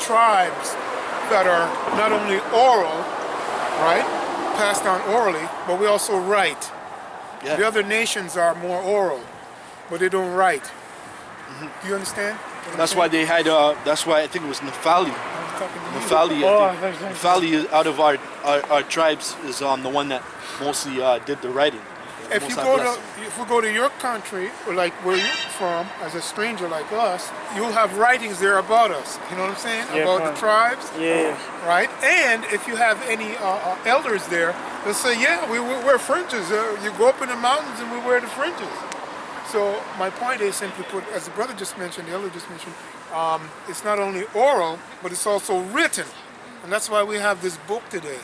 tribes that are not only oral, right, passed on orally, but we also write. Yeah. The other nations are more oral, but they don't write. Do you understand? what I'm That's saying? why they had. That's why I think it was Nephali. I'm talking to you. Nephali, Oh, I think. there's- Nephali out of our tribes is the one that mostly did the writing. If Most you High go bless to, him. if we go to your country, or like where you're from, as a stranger like us, you'll have writings there about us. You know what I'm saying? Yeah, about fine. the tribes, Yeah. right? And if you have any elders there, they'll say, yeah, we wear fringes. You go up in the mountains and we wear the fringes. So my point is, simply put, as the brother just mentioned, the elder just mentioned, it's not only oral, but it's also written. And that's why we have this book today.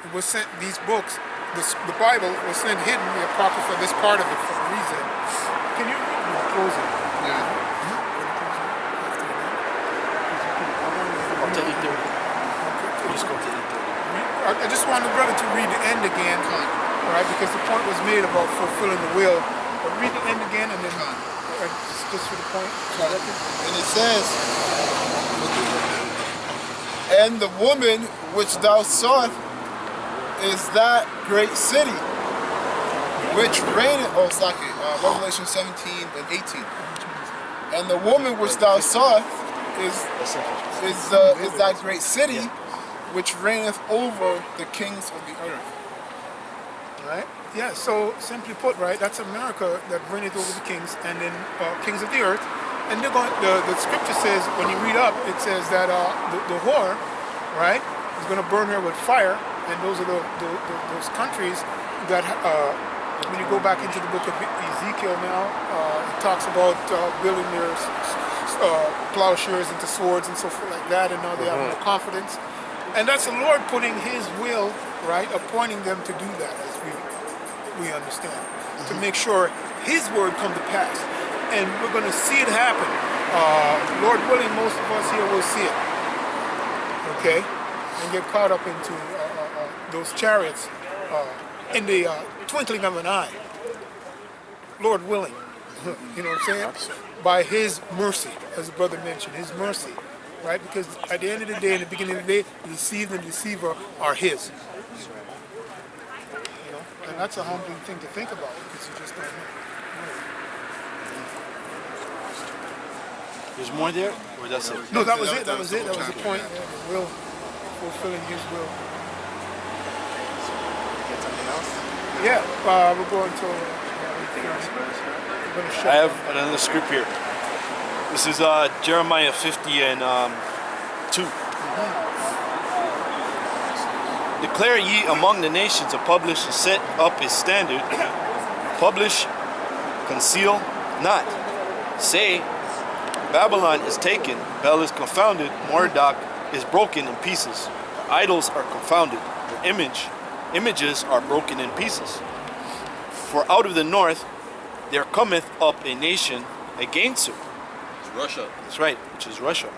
It was sent, these books, the Bible was sent hidden, the Apocrypha, this part of it for a reason. Can you close it? Up to 8:30. Just go to 8:30. I just wanted the brother to read the end again, all right, because the point was made about fulfilling the will. But read the end again and then just for the point. And it says, and the woman which thou sawest is that great city, which reigneth, Revelation 17 and 18. And the woman which thou sawest is that great city, which reigneth over the kings of the earth. Right? Yeah, so simply put, right, that's America that reigneth over the kings and then kings of the earth. And they're going, the scripture says, when you read up, it says that the whore, right, is going to burn her with fire. And those are those countries that, when you go back into the book of Ezekiel now, it talks about building their plowshares into swords and so forth like that, and now they have more confidence. And that's the Lord putting His will, right, appointing them to do that, as we understand, to make sure His word come to pass. And we're going to see it happen. Lord willing, most of us here will see it, okay, and get caught up into those chariots in the twinkling of an eye. Lord willing, you know what I'm saying? By His mercy, as the brother mentioned, His mercy, right? Because at the end of the day, in the beginning of the day, the deceived and the deceiver are His. You know, and that's a humbling thing to think about because you just don't know. There's more there, or that's it? No, that was it. That was it. That was the point. Yeah, the will, fulfilling His will. Yeah, we're going to. We're going to shut I have down. another script here. This is Jeremiah 50 and 2. Declare ye among the nations to publish and set up a standard. Publish, conceal not. Say, Babylon is taken, Bel is confounded, Marduk is broken in pieces. Her idols are confounded, her images are broken in pieces. For out of the north there cometh up a nation against her. Russia. That's right, which is Russia.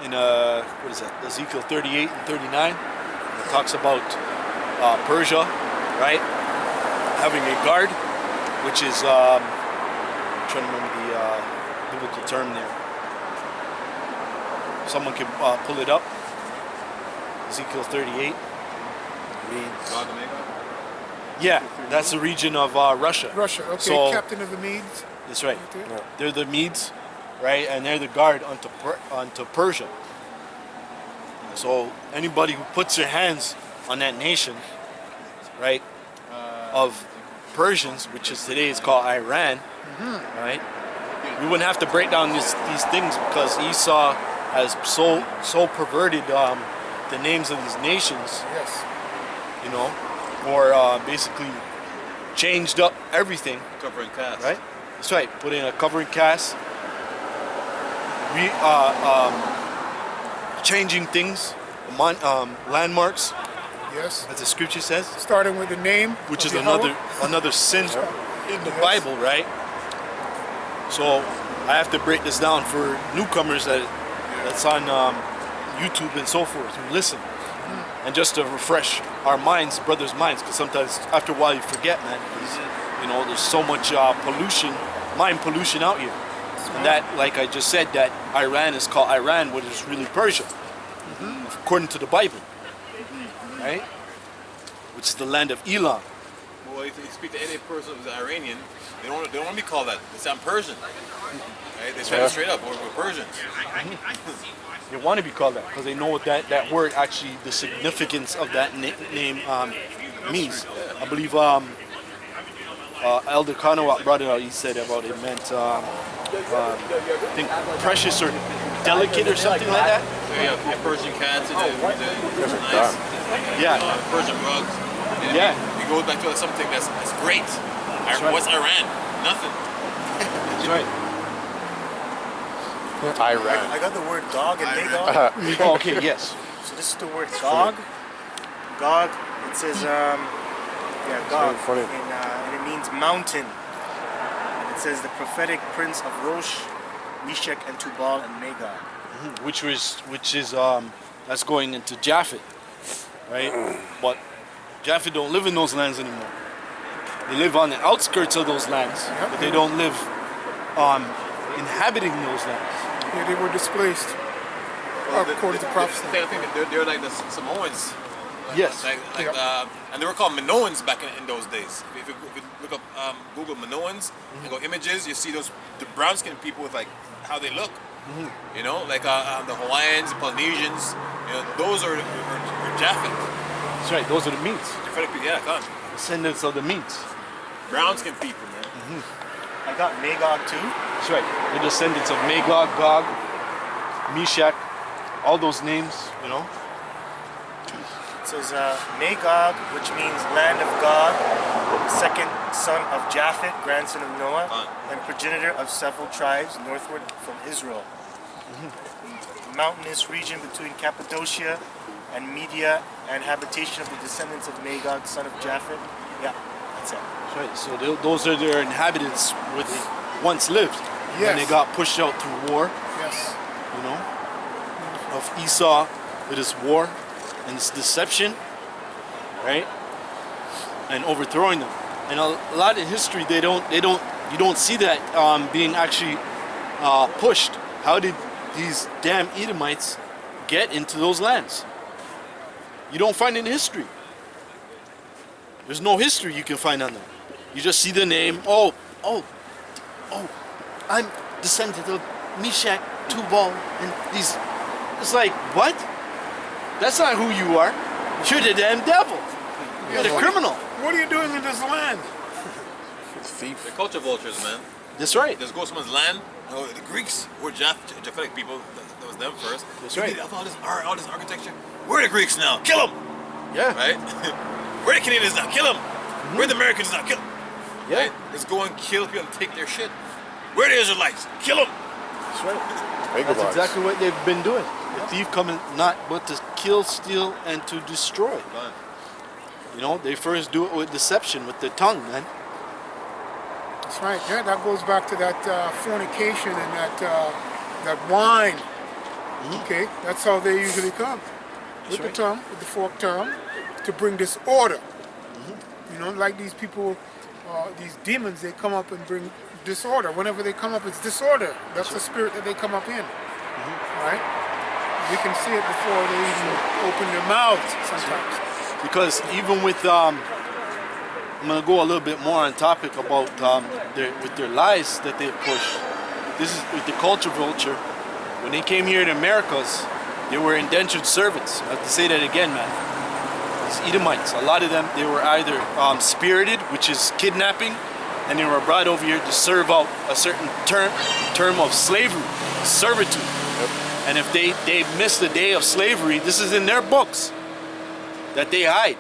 In what is that? Ezekiel 38 and 39, it talks about Persia, right? Having a guard, which is I'm trying to remember the biblical term there. Someone can pull it up. Ezekiel 38. Gog and Magog? Yeah, that's the region of Russia. Russia, okay, So- captain of the Medes. That's right. Right there. They're the Medes, right? And they're the guard unto Persia. So anybody who puts their hands on that nation, right, of Persians, which is today is called Iran, right? We wouldn't have to break down these things because Esau has so perverted the names of these nations, Yes. you know, or basically changed up everything. Covering cast. Right? That's right. Put in a covering cast. Changing things, landmarks, Yes. as the scripture says, Starting with the name. which of is Yahweh. another sin in the Yes. Bible, right? So I have to break this down for newcomers that's on YouTube and so forth who listen, and just to refresh our minds, brothers' minds, because sometimes after a while you forget, man. Because you know there's so much pollution, mind pollution out here. And that, like I just said, that Iran is called Iran, what is really Persia, according to the Bible, right? Which is the land of Elam. Well, if you speak to any person who's Iranian, they don't want to be called that. They sound Persian. Right? They say it straight up. We're Persians. They want to be called that because they know what that word actually, the significance of that name means. I believe Elder Kanawat brought it out. He said about it meant, I think, precious or delicate or something like that. Yeah, Persian cats and nice. Yeah. Persian rugs. And Yeah. It goes back to something that's great. right. What's Iran? Nothing. That's right. Iran. I got the word Gog and Magog. Oh, okay, yes. So this is the word Gog. Gog, it says, Gog, funny. and it means mountain. And it says the prophetic prince of Rosh, Meshach, and Tubal, and Magog. Which is that's going into Japhet, right? But Japhet don't live in those lands anymore. They live on the outskirts of those lands, but they don't live inhabiting those lands. Yeah, they were displaced according to prophecy. I think they're like the Samoans. Yes. And they were called Minoans back in those days. If you look up Google Minoans and go images, you see the brown skinned people with like how they look. You know, like the Hawaiians, the Polynesians. You know, those are Japhet. That's right. Those are the meats. Yeah, come on. Descendants of the meats. Brown skinned people, man. I got Magog too. That's right. The descendants of Magog, Gog, Meshach, all those names, you know. It says Magog, which means land of God, the second son of Japhet, grandson of Noah, and progenitor of several tribes northward from Israel. The mountainous region between Cappadocia and Media, and habitation of the descendants of Magog, son of Japhet. Yeah, that's it. That's right. So those are their inhabitants where they once lived. Yes. And they got pushed out through war, Yes. you know, of Esau with his war and his deception, right? And overthrowing them. And a lot of history, you don't see that being actually pushed. How did these damn Edomites get into those lands? You don't find it in history. There's no history you can find on them. You just see the name. Oh, I'm descendant of Meshach, Tubal, and these. It's like, what? That's not who you are. You're the damn devil. You're the criminal. What are you doing in this land? Thief. They're culture vultures, man. That's right. Just go to someone's land. Oh, the Greeks were Japhetic people. That was them first. That's They right. did all this art, all this architecture. Where are the Greeks now? Kill them! Yeah. Right? Where are the Canadians now? Kill them! Where are the Americans now? Kill them! Yeah. Right? Let's go and kill people and take their shit. Where are the Israelites? Kill them! That's right. Megabytes. That's exactly what they've been doing. The thief coming not but to kill, steal, and to destroy. You know, they first do it with deception, with their tongue, man. That's right. Yeah, that goes back to that fornication and that wine. Okay, that's how they usually come. With right. the tongue, with the forked tongue, to bring disorder. You know, like these people, these demons, they come up and bring disorder. Whenever they come up, it's disorder. That's the spirit that they come up in. Right? We can see it before they even open their mouths sometimes. Because even with, I'm gonna go a little bit more on topic about their lies that they push. This is with the culture vulture. When they came here to Americas, they were indentured servants. I have to say that again, man. These Edomites, a lot of them, they were either spirited, which is kidnapping, and they were brought over here to serve out a certain term of slavery, servitude. And if they missed the day of slavery, this is in their books that they hide.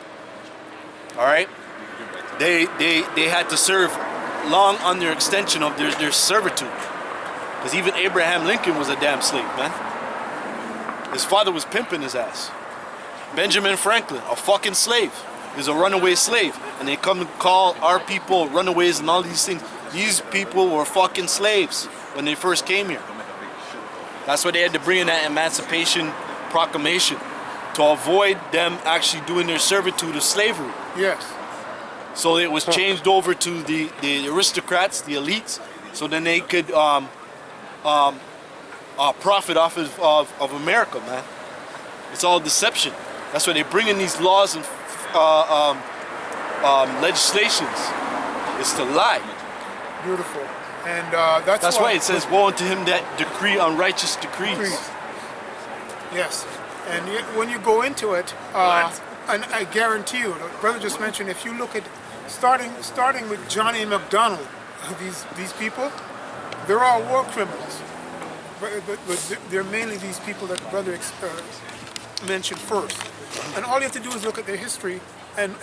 All right, they had to serve long on their extension of their servitude. Because even Abraham Lincoln was a damn slave, man. His father was pimping his ass. Benjamin Franklin, a fucking slave, is a runaway slave. And they come and call our people runaways and all these things. These people were fucking slaves when they first came here. That's why they had to bring in that Emancipation Proclamation, to avoid them actually doing their servitude of slavery. Yes. So it was changed over to the aristocrats, the elites, so then they could profit off of America, man. It's all deception. That's why they bring in these laws and legislations. It's to lie. Beautiful. And that's why it says, "Woe unto him that decree unrighteous decrees." Yes. And when you go into it, and I guarantee you, the brother just mentioned, if you look at starting with Johnny McDonald, these people, they're all war criminals. But they're mainly these people that the brother mentioned first. And all you have to do is look at their history and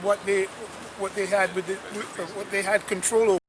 what they had what they had control over.